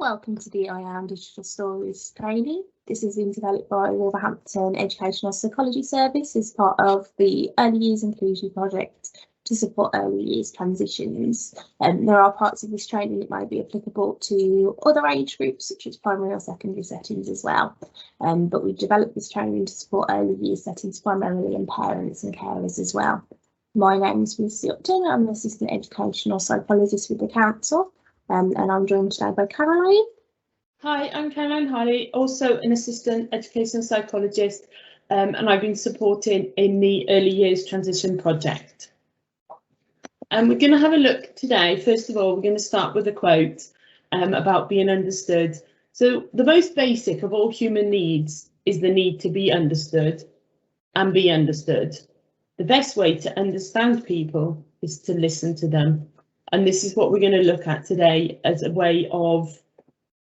Welcome to the I Am Digital Stories training. This is being developed by Wolverhampton Educational Psychology Service as part of the Early Years Inclusion project to support early years transitions. There are parts of this training that might be applicable to other age groups, such as primary or secondary settings as well. But we've developed this training to support early years settings primarily in parents and carers as well. My name is Lucy Upton. I'm an Assistant Educational Psychologist with the Council. And I'm joined today by Caroline. Hi, I'm Caroline Harley, also an Assistant Educational Psychologist, and I've been supporting in the Early Years Transition Project. And we're going to have a look today. First of all, we're going to start with a quote about being understood. So the most basic of all human needs is the need to be understood and be understood. The best way to understand people is to listen to them. And this is what we're going to look at today as a way of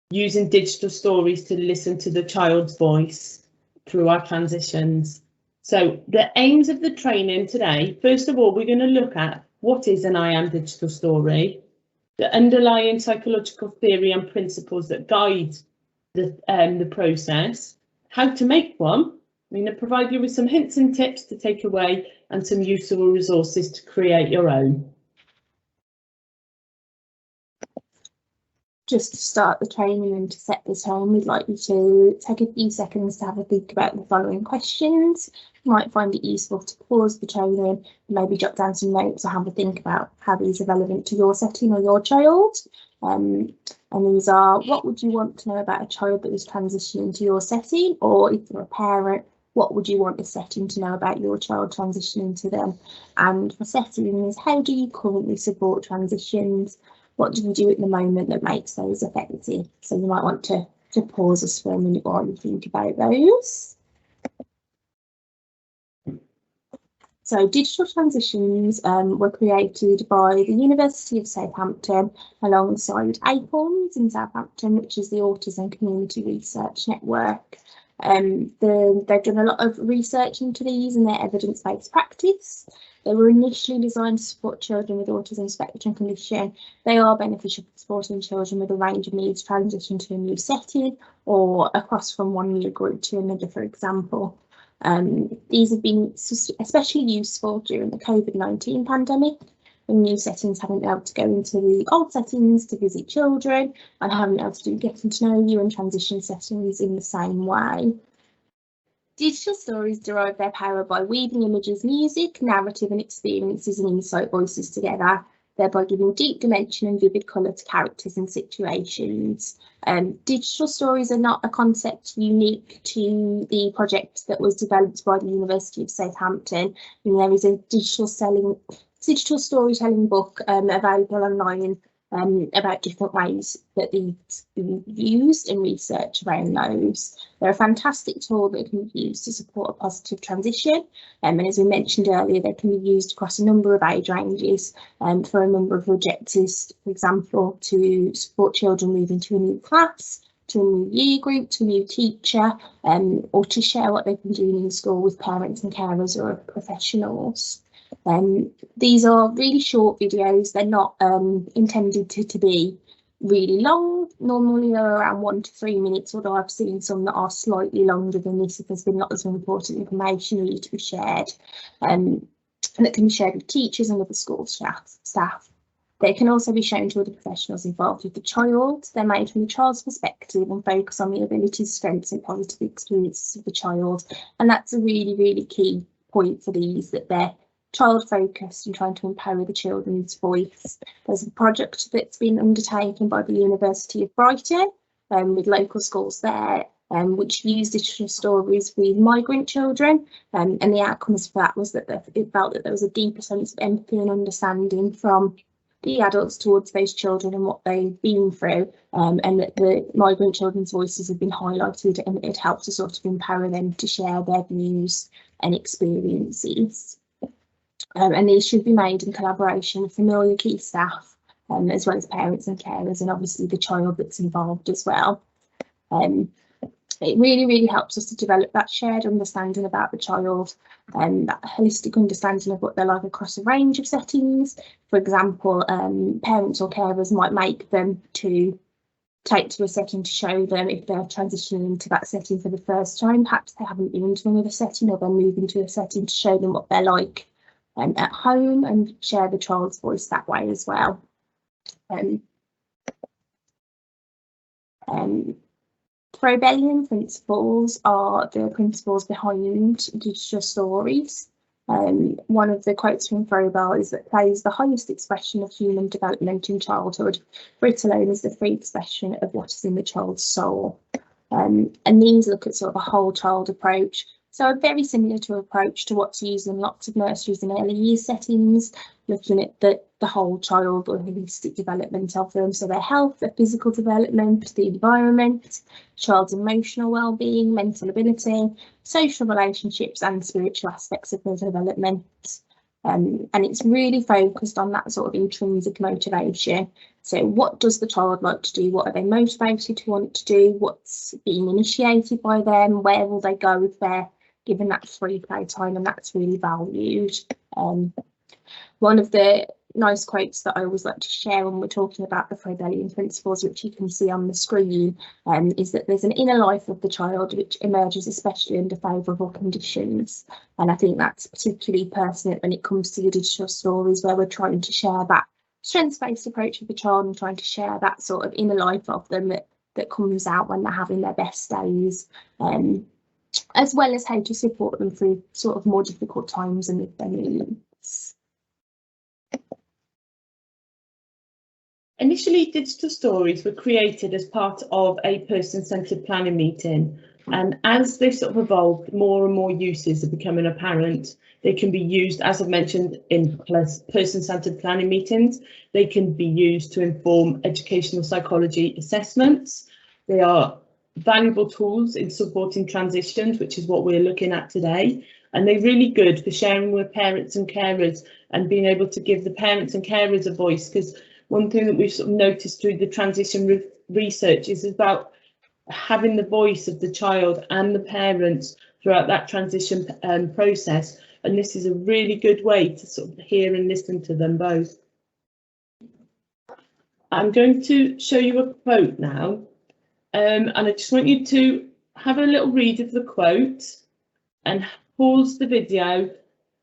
using digital stories to listen to the child's voice through our transitions. So the aims of the training today, first of all, we're going to look at what is an I Am digital story, the underlying psychological theory and principles that guide the process, how to make one. I'm going to provide you with some hints and tips to take away and some useful resources to create your own. Just to start the training and to set the tone, we'd like you to take a few seconds to have a think about the following questions. You might find it useful to pause the training and maybe jot down some notes or have a think about how these are relevant to your setting or your child. And these are, what would you want to know about a child that was transitioning to your setting? Or if you're a parent, what would you want a setting to know about your child transitioning to them? And for settings, how do you currently support transitions? What do you do at the moment that makes those effective? So you might want to pause us for a minute while you think about those. So digital transitions were created by the University of Southampton alongside Acorns in Southampton, which is the Autism Community Research Network. They've done a lot of research into these and their evidence-based practice. They were initially designed to support children with autism spectrum condition. They are beneficial for supporting children with a range of needs transition to a new setting or across from one year group to another, for example. These have been especially useful during the COVID-19 pandemic, when new settings haven't been able to go into the old settings to visit children and haven't been able to do getting to know you and transition settings in the same way. Digital stories derive their power by weaving images, music, narrative and experiences and insight voices together, thereby giving deep dimension and vivid colour to characters and situations. Digital stories are not a concept unique to the project that was developed by the University of Southampton. And there is a digital storytelling book available online about different ways that these can be used and research around those. They're a fantastic tool that can be used to support a positive transition, and as we mentioned earlier, they can be used across a number of age ranges for a number of objectives, for example, to support children moving to a new class, to a new year group, to a new teacher, or to share what they've been doing in school with parents and carers or professionals. These are really short videos. They're not intended to be really long. Normally they're around 1 to 3 minutes, although I've seen some that are slightly longer than this if there's been lots of important information needed to be shared, and that can be shared with teachers and other school staff. They can also be shown to other professionals involved with the child. They're made from the child's perspective and focus on the abilities, strengths and positive experiences of the child, and that's a really, really key point for these, that they're child focused and trying to empower the children's voice. There's a project that's been undertaken by the University of Brighton with local schools there, which used digital stories with migrant children, and the outcomes for that was that it felt that there was a deeper sense of empathy and understanding from the adults towards those children and what they've been through, and that the migrant children's voices have been highlighted, and it helped to sort of empower them to share their views and experiences. And these should be made in collaboration with familiar key staff, as well as parents and carers, and obviously the child that's involved as well. It really, really helps us to develop that shared understanding about the child and that holistic understanding of what they're like across a range of settings. For example, parents or carers might make them to take to a setting to show them if they're transitioning into that setting for the first time. Perhaps they haven't been into another setting, or they're moving to a setting to show them what they're like at home, and share the child's voice that way as well. Frobelian principles are the principles behind digital stories. One of the quotes from Froebel is that play is the highest expression of human development in childhood, for it alone is the free expression of what is in the child's soul. And these look at sort of a whole child approach. So very similar to approach to what's used in lots of nurseries and early years settings, looking at the whole child or holistic development of them. So their health, their physical development, the environment, child's emotional well-being, mental ability, social relationships and spiritual aspects of their development. And it's really focused on that sort of intrinsic motivation. So what does the child like to do? What are they motivated to want to do? What's being initiated by them? Where will they go if they're given that free play time? And that's really valued. One of the nice quotes that I always like to share when we're talking about the Frobelian principles, which you can see on the screen, is that there's an inner life of the child which emerges especially under favourable conditions. And I think that's particularly pertinent when it comes to the digital stories, where we're trying to share that strengths-based approach with the child and trying to share that sort of inner life of them that comes out when they're having their best days, as well as how to support them through sort of more difficult times and with their needs. Initially, digital stories were created as part of a person-centred planning meeting, and as they sort of evolved, more and more uses are becoming apparent. They can be used, as I've mentioned, in person-centred planning meetings. They can be used to inform educational psychology assessments. They are valuable tools in supporting transitions, which is what we're looking at today. And they're really good for sharing with parents and carers and being able to give the parents and carers a voice, because one thing that we've sort of noticed through the transition research is about having the voice of the child and the parents throughout that transition process. And this is a really good way to sort of hear and listen to them both. I'm going to show you a quote now, and I just want you to have a little read of the quote and pause the video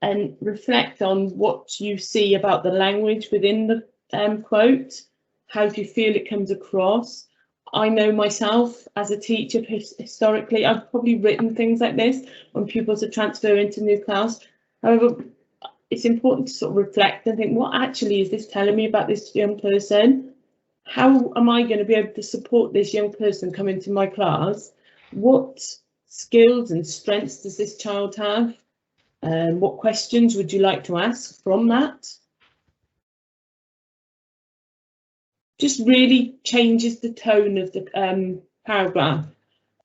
and reflect on what you see about the language within the quote. How do you feel it comes across? I know myself as a teacher, historically, I've probably written things like this when pupils are transferring to new class. However, it's important to sort of reflect and think, what actually is this telling me about this young person? How am I going to be able to support this young person coming to my class? What skills and strengths does this child have? What questions would you like to ask from that? Just really changes the tone of the paragraph.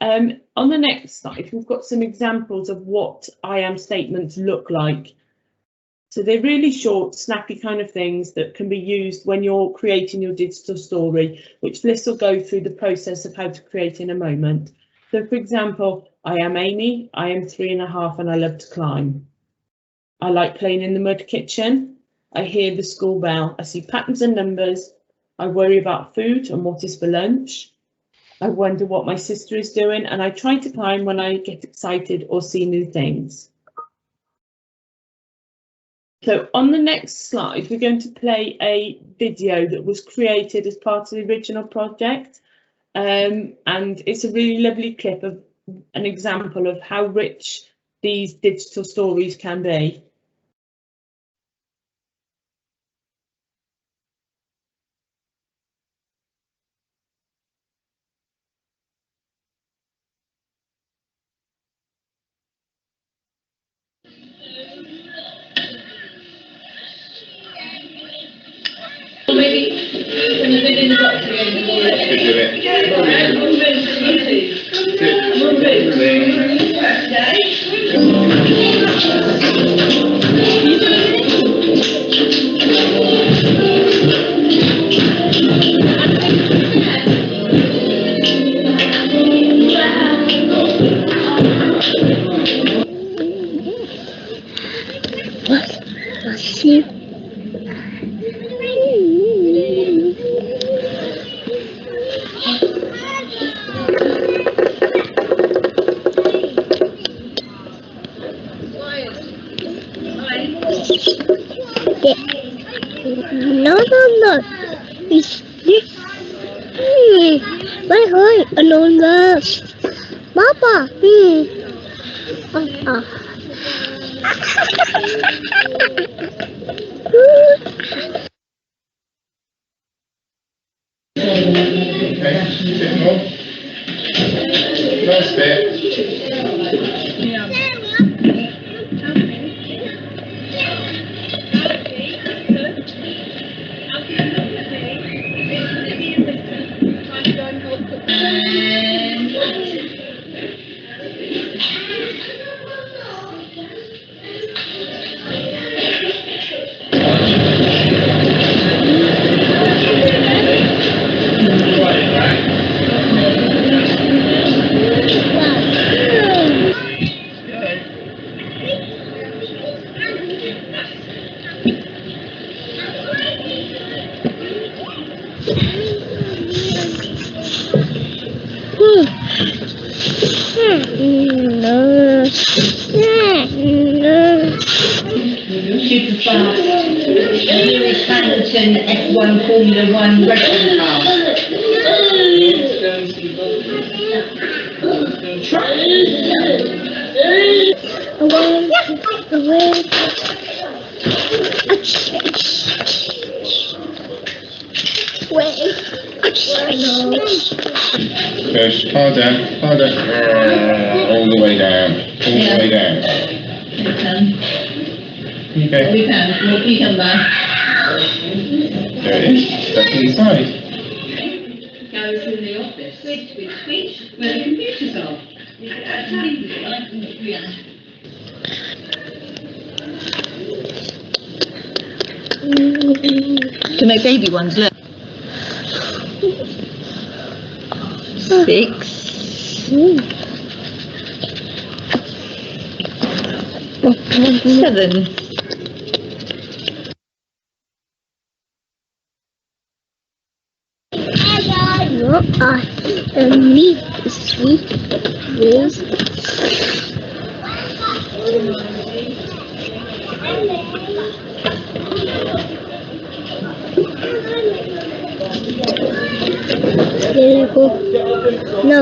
On the next slide, we've got some examples of what I am statements look like. So they're really short, snappy kind of things that can be used when you're creating your digital story, which Bliss will go through the process of how to create in a moment. So for example, I am Amy, I am 3.5 and I love to climb. I like playing in the mud kitchen. I hear the school bell. I see patterns and numbers. I worry about food and what is for lunch. I wonder what my sister is doing, and I try to climb when I get excited or see new things. So on the next slide, we're going to play a video that was created as part of the original project. And it's a really lovely clip of an example of how rich these digital stories can be. Maybe when the video is up to Bye bye, Anonda. Papa. First bit. Super fast. Lewis Hamilton F1 Formula 1 racing car. Push harder, harder. All the way down. All the way down. We can. Okay. We can. We can there. There it is. Step inside. Goes in the office. Which, where the computers are. You can actually leave it, right? Yeah. To make baby ones, look. 6. 7. No.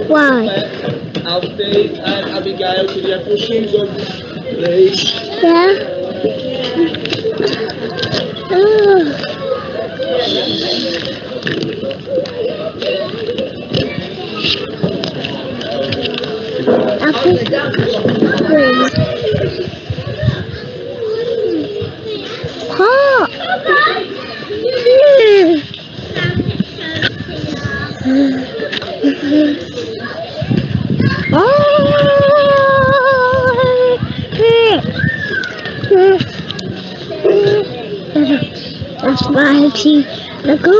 Why? Alfie and Abigail, could you have your shoes on, please? Yeah. That's why she the go.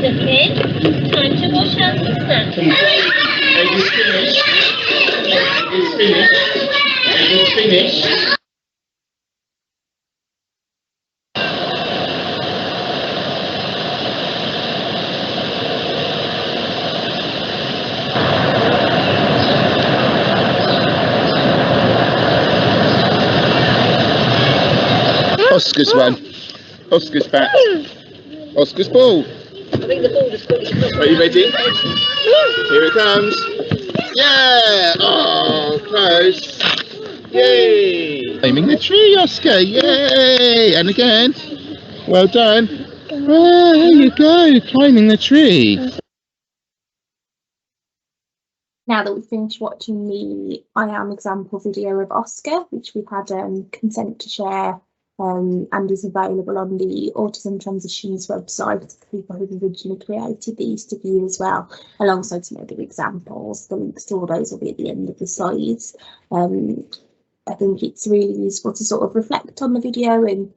Okay. Time to wash hands and snacks. It's finished. It's finished. It's finished. Oscar's one. Oscar's back. Oscar's ball. I think the ball just got you. Are you ready? Here it comes. Yeah! Oh, close. Yay! Climbing the tree, Oscar. Yay! And again. Well done. Oh, there you go. Climbing the tree. Now that we've finished watching the I Am example video of Oscar, which we've had consent to share and is available on the Autism Transitions website, the people who've originally created these to view as well, alongside some other examples. The links to all those will be at the end of the slides. I think it's really useful to sort of reflect on the video and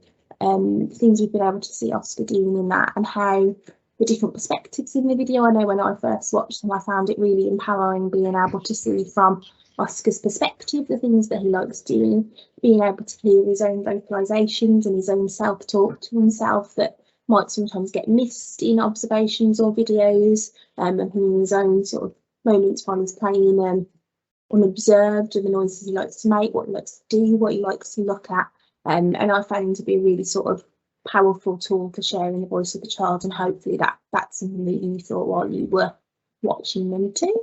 things we've been able to see Oscar doing in that, and how the different perspectives in the video. I know when I first watched them, I found it really empowering being able to see from Oscar's perspective the things that he likes doing, being able to hear his own vocalisations and his own self-talk to himself that might sometimes get missed in observations or videos, and hearing his own sort of moments while he's playing unobserved, and the noises he likes to make, what he likes to do, what he likes to look at. And I found him to be a really sort of powerful tool for sharing the voice of the child, and hopefully that's something that you thought while you were watching them too.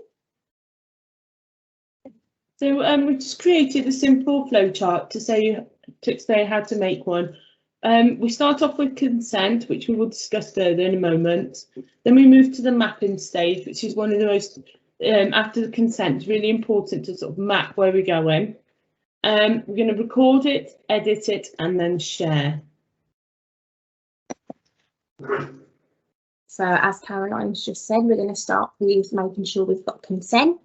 So we just created a simple flowchart to explain how to make one. We start off with consent, which we will discuss further in a moment. Then we move to the mapping stage, which is one of the most, after the consent, it's really important to sort of map where we're going. We're going to record it, edit it, and then share. So as Caroline's just said, we're going to start with making sure we've got consent.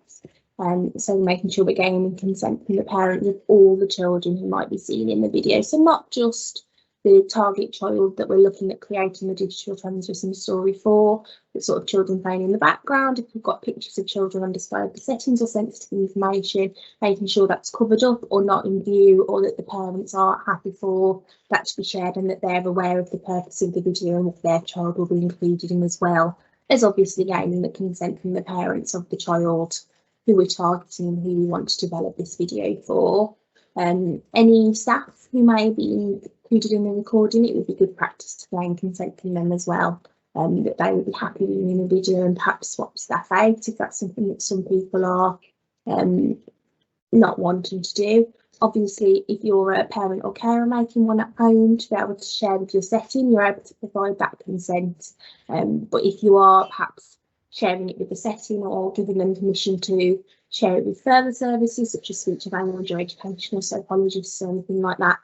So making sure we're gaining consent from the parents of all the children who might be seen in the video. So not just the target child that we're looking at creating the digital transmission story for, the sort of children playing in the background. If we've got pictures of children on display of the settings or sensitive information, making sure that's covered up or not in view, or that the parents are happy for that to be shared and that they're aware of the purpose of the video and that their child will be included in, as well as obviously gaining the consent from the parents of the child who we're targeting and who we want to develop this video for. Any staff who may be included in the recording, it would be good practice to gain consent from them as well, that they would be happy in the video and perhaps swap staff out if that's something that some people are not wanting to do. Obviously, if you're a parent or carer making one at home to be able to share with your setting, you're able to provide that consent. But if you are perhaps sharing it with the setting or giving them permission to share it with further services such as speech and language or educational psychologists or anything like that,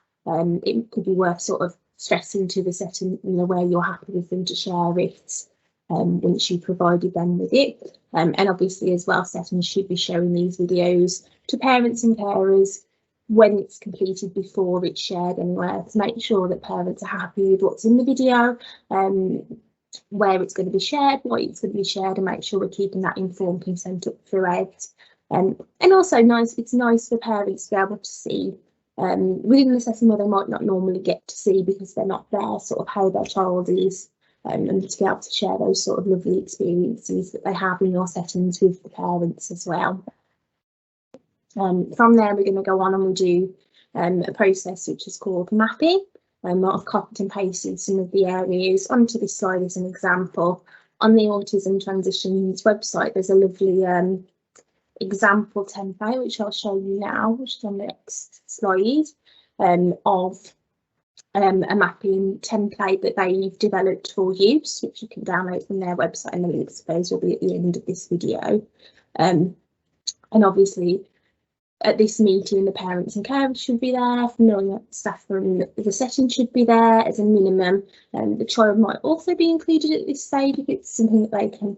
it could be worth sort of stressing to the setting, where you're happy with them to share it once you've provided them with it. And obviously as well, settings should be showing these videos to parents and carers when it's completed before it's shared anywhere, to make sure that parents are happy with what's in the video, where it's going to be shared, why it's going to be shared, and make sure we're keeping that informed consent up throughout. And also it's nice for parents to be able to see within the setting where they might not normally get to see because they're not there, sort of how their child is, and to be able to share those sort of lovely experiences that they have in your settings with the parents as well. From there, we're going to go on and we'll do a process which is called mapping. I've copied and pasted some of the areas onto this slide as an example. On the Autism Transitions website, there's a lovely example template, which I'll show you now, which is on the next slide, of a mapping template that they've developed for use, which you can download from their website, and the links to those will be at the end of this video. And obviously, at this meeting, the parents and carers should be there, familiar staff from the setting should be there as a minimum. The child might also be included at this stage if it's something that they can,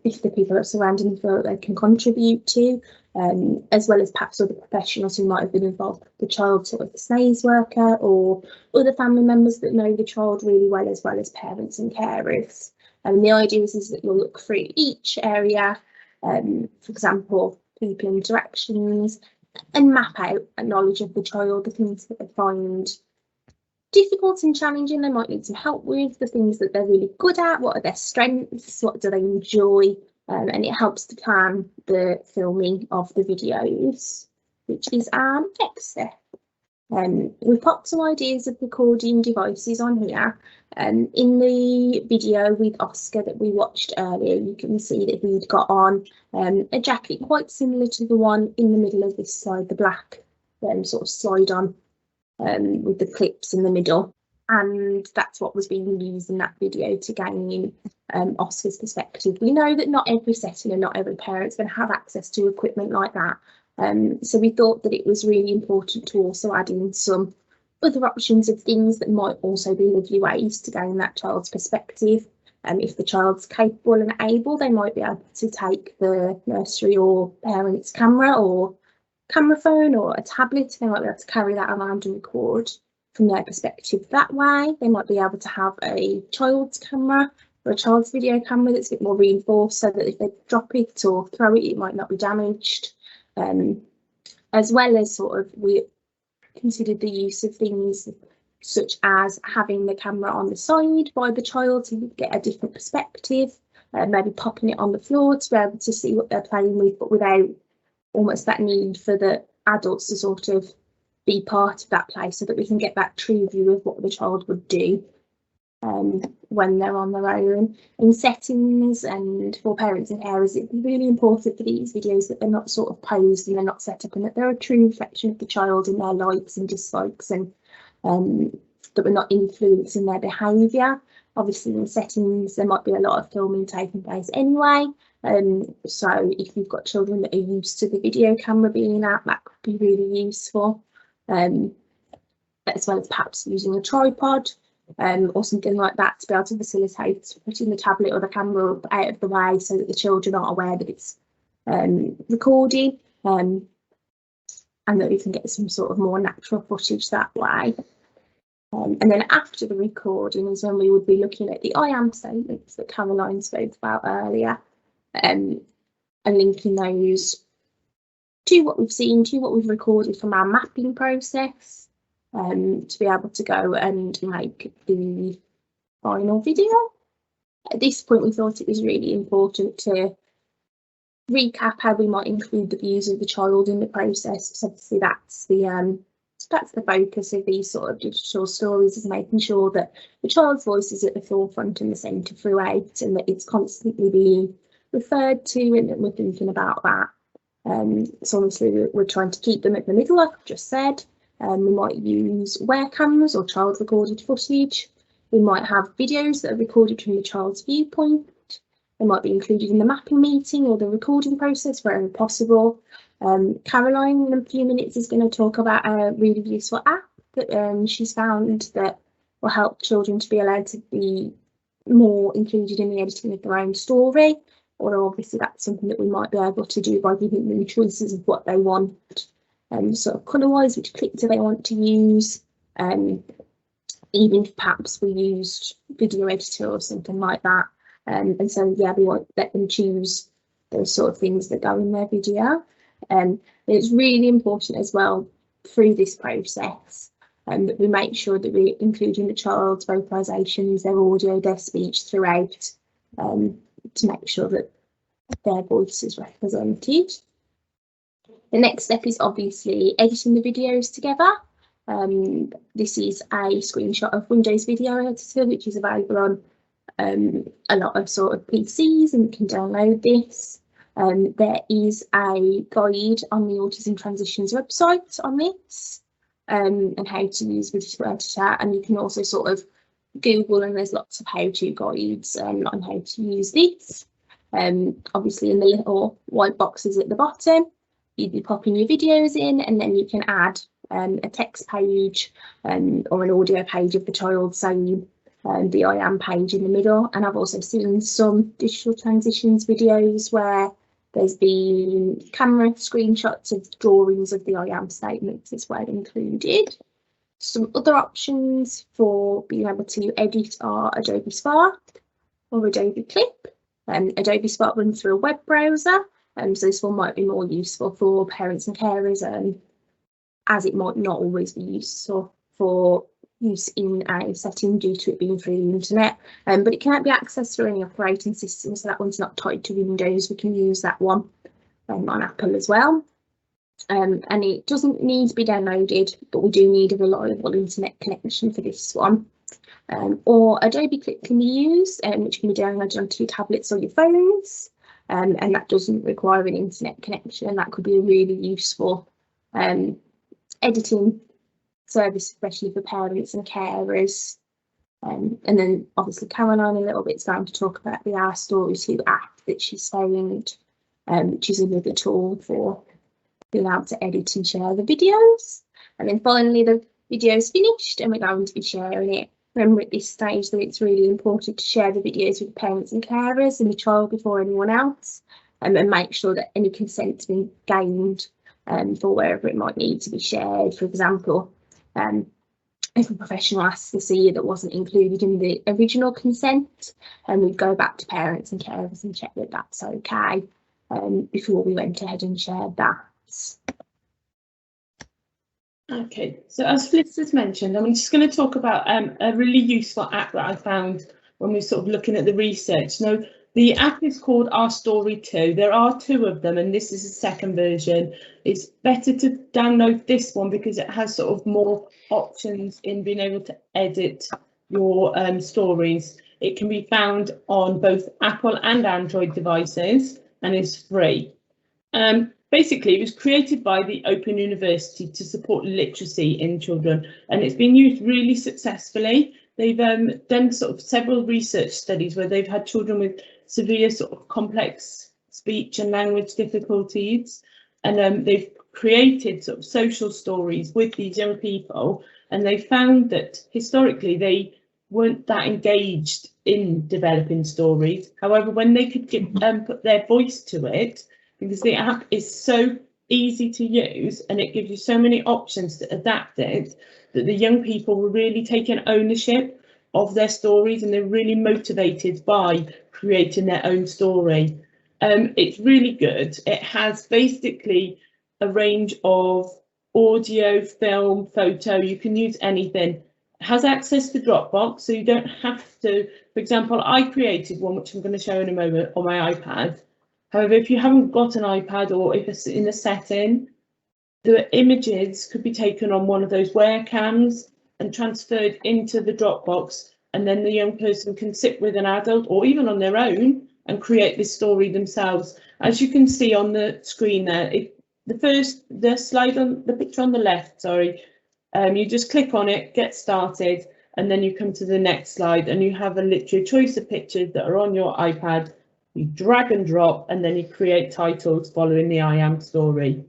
if the people that surrounding them feel that they can contribute to, as well as perhaps other professionals who might have been involved with the child, sort of the SNAES worker or other family members that know the child really well as parents and carers. And the idea is that you'll look through each area, for example, people interactions, and map out a knowledge of the child, the things that they find difficult and challenging they might need some help with, the things that they're really good at, what are their strengths, what do they enjoy, and it helps to plan the filming of the videos, which is our next step. We've popped some ideas of recording devices on here. In the video with Oscar that we watched earlier, you can see that he'd got on a jacket quite similar to the one in the middle of this slide, the black sort of slide on with the clips in the middle. And that's what was being used in that video to gain Oscar's perspective. We know that not every setting and not every parent's going to have access to equipment like that. So we thought that it was really important to also add in some other options of things that might also be lovely ways to gain that child's perspective. If the child's capable and able, they might be able to take the nursery or parent's camera or camera phone or a tablet. They might be able to carry that around and record from their perspective that way. They might be able to have a child's camera or a child's video camera that's a bit more reinforced, so that if they drop it or throw it, it might not be damaged. As well as sort of, we considered the use of things such as having the camera on the side by the child to get a different perspective, maybe popping it on the floor to be able to see what they're playing with, but without almost that need for the adults to sort of be part of that play, so that we can get that true view of what the child would do when they're on their own. In settings and for parents and carers, it's really important for these videos that they're not sort of posed and they're not set up, and that they're a true reflection of the child and their likes and dislikes, and that we're not influencing their behaviour. Obviously in settings there might be a lot of filming taking place anyway, so if you've got children that are used to the video camera being out, that could be really useful, as well as perhaps using a tripod or something like that to be able to facilitate putting the tablet or the camera up out of the way, so that the children aren't aware that it's recording, and that we can get some sort of more natural footage that way. And then after the recording is when we would be looking at the I am statements that Caroline spoke about earlier, and linking those to what we've seen, to what we've recorded from our mapping process, to be able to go and make the final video. At this point we thought it was really important to recap how we might include the views of the child in the process, because obviously that's the focus of these sort of digital stories, is making sure that the child's voice is at the forefront and the centre throughout, and that it's constantly being referred to, and that we're thinking about that. So obviously we're trying to keep them at the middle, like I've just said. We might use ware cameras or child recorded footage. We might have videos that are recorded from the child's viewpoint. They might be included in the mapping meeting or the recording process wherever possible. Caroline in a few minutes is going to talk about a really useful app that she's found that will help children to be allowed to be more included in the editing of their own story. Although obviously that's something that we might be able to do by giving them choices of what they want, sort of colour-wise, which clip do they want to use, even if perhaps we used video editor or something like that. And so yeah, we won't let them choose those sort of things that go in their video. And it's really important as well through this process that we make sure that we're including the child's vocalisations, their audio, their speech throughout, to make sure that their voice is represented. The next step is obviously editing the videos together. This is a screenshot of Windows Video Editor, which is available on a lot of sort of PCs, and you can download this. There is a guide on the Autism Transitions website on this, and how to use Video Editor, and you can also sort of Google, and there's lots of how-to guides on how to use this. Obviously in the little white boxes at the bottom, you'd be popping your videos in, and then you can add a text page or an audio page of the child saying the I am page in the middle. And I've also seen some digital transitions videos where there's been camera screenshots of drawings of the I am statements as well included. Some other options for being able to edit are Adobe Spark or Adobe Clip. Adobe Spark runs through a web browser, so this one might be more useful for parents and carers, as it might not always be useful for use in a setting due to it being through the internet, but it can't be accessed through any operating system, so that one's not tied to Windows. We can use that one on Apple as well. And it doesn't need to be downloaded, but we do need a reliable internet connection for this one. Or Adobe Clip can be used, which can be downloaded onto your tablets or your phones, and that doesn't require an internet connection. That could be a really useful editing service, especially for parents and carers. And then obviously Caroline a little bit's going to talk about the Our Story 2 app that she's found, which is another tool for being able to edit and share the videos. And then finally the video is finished and we're going to be sharing it. Remember at this stage that it's really important to share the videos with parents and carers and the child before anyone else, and make sure that any consent's been gained for wherever it might need to be shared. For example, if a professional asks us a year that wasn't included in the original consent, and we'd go back to parents and carers and check that that's okay before we went ahead and shared that. Okay, so as Fliss has mentioned, I'm just going to talk about a really useful app that I found when we were sort of looking at the research. Now, the app is called Our Story 2. There are 2 of them, and this is the second version. It's better to download this one because it has sort of more options in being able to edit your stories. It can be found on both Apple and Android devices and is free. Basically, it was created by the Open University to support literacy in children, and it's been used really successfully. They've done sort of several research studies where they've had children with severe sort of complex speech and language difficulties, and they've created sort of social stories with these young people, and they found that historically they weren't that engaged in developing stories. However, when they could put their voice to it, because the app is so easy to use and it gives you so many options to adapt it, that the young people were really taking ownership of their stories and they're really motivated by creating their own story. It's really good. It has basically a range of audio, film, photo. You can use anything. It has access to Dropbox, so you don't have to. For example, I created one, which I'm going to show in a moment, on my iPad. However, if you haven't got an iPad, or if it's in a setting, the images could be taken on one of those webcams and transferred into the Dropbox, and then the young person can sit with an adult or even on their own and create this story themselves. As you can see on the screen there, the slide on the picture on the left, sorry, you just click on it, get started, and then you come to the next slide and you have literally a choice of pictures that are on your iPad. You drag and drop, and then you create titles following the I Am story.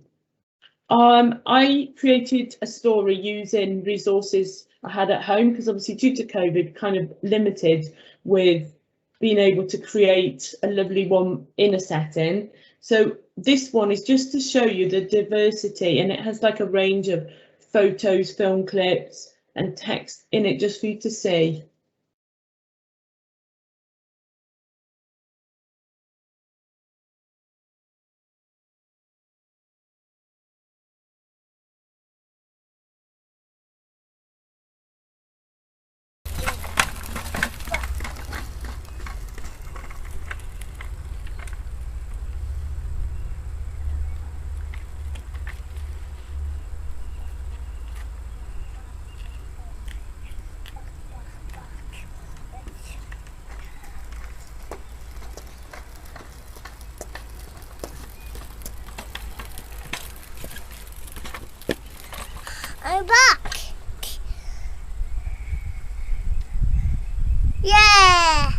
I created a story using resources I had at home, because obviously due to COVID, kind of limited with being able to create a lovely one in a setting. So this one is just to show you the diversity, and it has like a range of photos, film clips, and text in it just for you to see. I'm back. Yeah.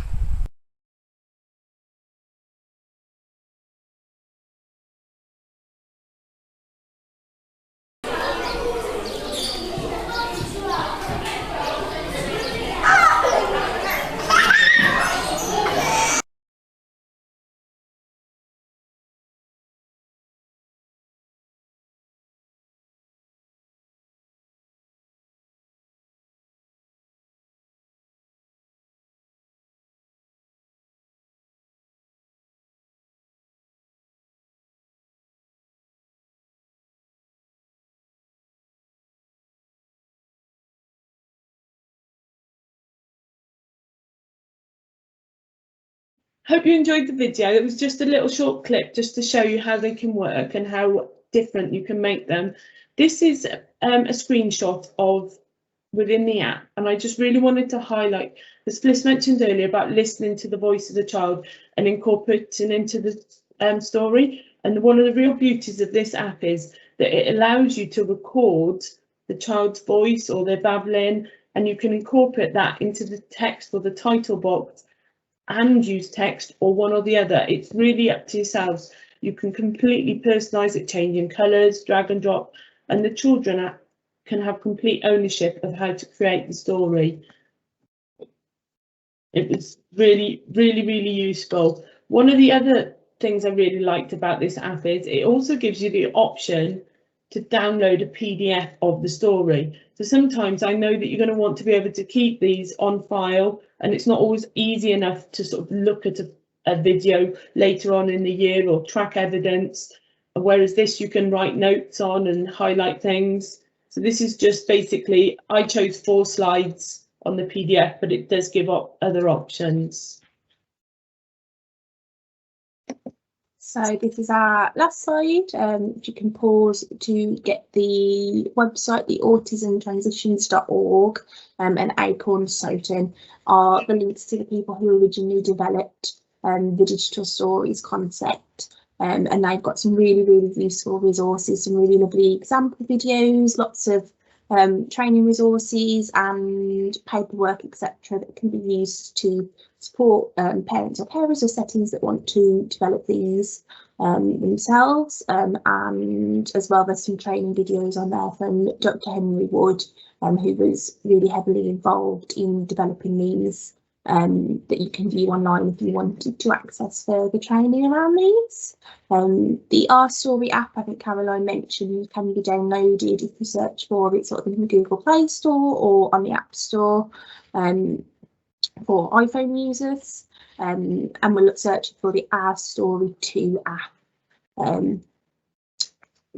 Hope you enjoyed the video. It was just a little short clip just to show you how they can work and how different you can make them. This is a screenshot of within the app, and I just really wanted to highlight, as Fliss mentioned earlier, about listening to the voice of the child and incorporating into the story. And one of the real beauties of this app is that it allows you to record the child's voice or their babbling, and you can incorporate that into the text or the title box and use text or one or the other. It's really up to yourselves. You can completely personalise it, changing colours, drag and drop, and the children can have complete ownership of how to create the story. It was really, really, really useful. One of the other things I really liked about this app is it also gives you the option to download a PDF of the story. So sometimes I know that you're going to want to be able to keep these on file, and it's not always easy enough to sort of look at a video later on in the year or track evidence, whereas this you can write notes on and highlight things. So this is just basically, I chose 4 slides on the PDF, but it does give up other options. So this is our last slide. If you can pause to get the website, the autismtransitions.org and Acorn Soton are the links to the people who originally developed the digital stories concept. And they've got some really, really useful resources, some really lovely example videos, lots of training resources and paperwork, etc., that can be used to support parents or carers or settings that want to develop these themselves. And as well, there's some training videos on there from Dr. Henry Wood, who was really heavily involved in developing these, that you can view online if you wanted to access further training around these. The Our Story app, I think Caroline mentioned, can be downloaded if you search for it sort of in the Google Play Store or on the App Store for iPhone users. And we'll search for the Our Story 2 app.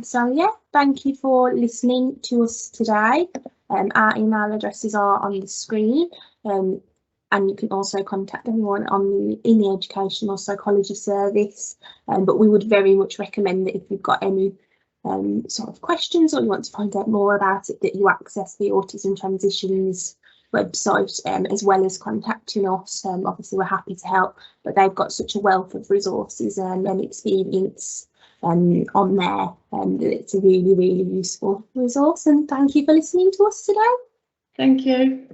So yeah, thank you for listening to us today. Our email addresses are on the screen. And you can also contact anyone in the Educational Psychology Service. But we would very much recommend that if you've got any sort of questions or you want to find out more about it, that you access the Autism Transitions website as well as contacting us. Obviously, we're happy to help, but they've got such a wealth of resources and experience on there. It's a really, really useful resource. And thank you for listening to us today. Thank you.